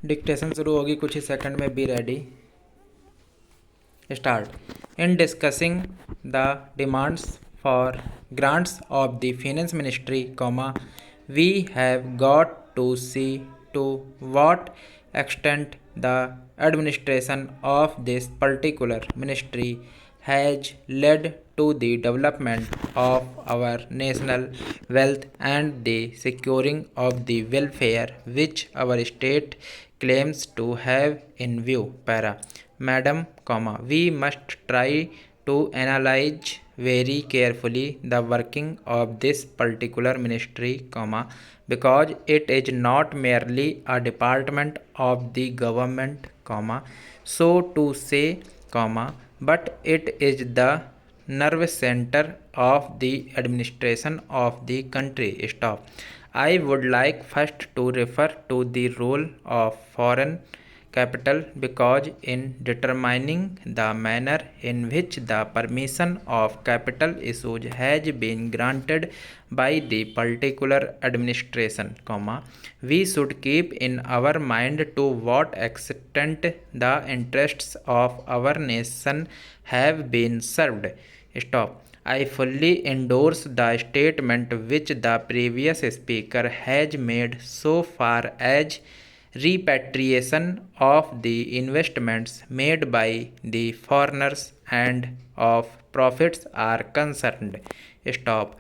Dictation शुरू होगी कुछ ही सेकंड में। Be ready, start. In discussing the demands for grants of the finance ministry, we have got to see to what extent the administration of this particular ministry has led to the development of our national wealth and the securing of the welfare which our state claims to have in view. Para. Madam, we must try to analyze very carefully the working of this particular ministry, because it is not merely a department of the government, so to say, but it is the nerve center of the administration of the country. Stop. I would like first to refer to the role of foreign capital, because in determining the manner in which the permission of capital issues has been granted by the particular administration, we should keep in our mind to what extent the interests of our nation have been served. Stop. I fully endorse the statement which the previous speaker has made so far as repatriation of the investments made by the foreigners and of profits are concerned. Stop.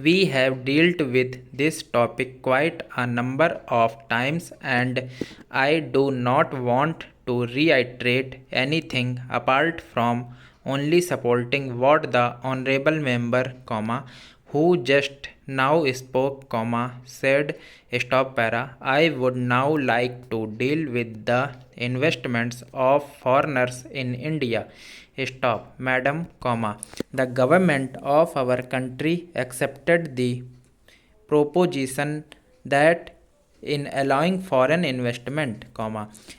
We have dealt with this topic quite a number of times, and I do not want to reiterate anything apart from only supporting what the honorable member, who just now spoke, said. Stop. Para. I would now like to deal with the investments of foreigners in India. Stop. Madam, the government of our country accepted the proposition that in allowing foreign investment,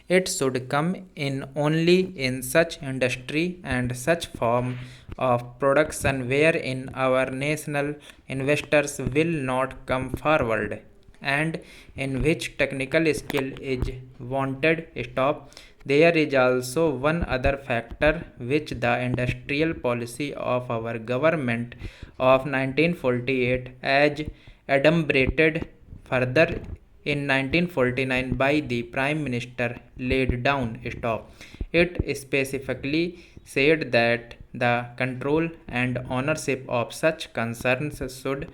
it should come in only in such industry and such form of production wherein our national investors will not come forward, and in which technical skill is wanted. Stop. There is also one other factor which the industrial policy of our government of 1948, as adumbrated further in 1949 by the Prime Minister, laid down. Stop. It specifically said that the control and ownership of such concerns should,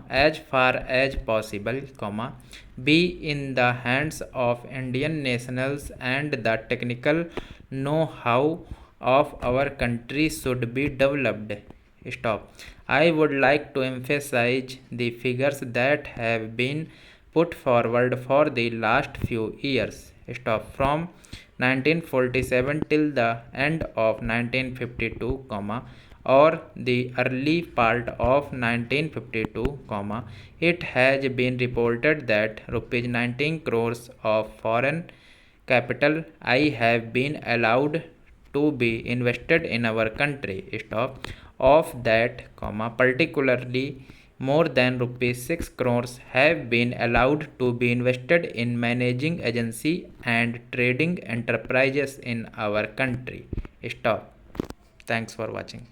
as far as possible, be in the hands of Indian nationals, and the technical know-how of our country should be developed. Stop. I would like to emphasize the figures that have been put forward for the last few years. Stop. From 1947 till the end of 1952, or the early part of 1952, it has been reported that rupees 19 crores of foreign capital I have been allowed to be invested in our country. Stop. Of that, particularly more than rupees 6 crores have been allowed to be invested in managing agency and trading enterprises in our country. Stop. Thanks for watching.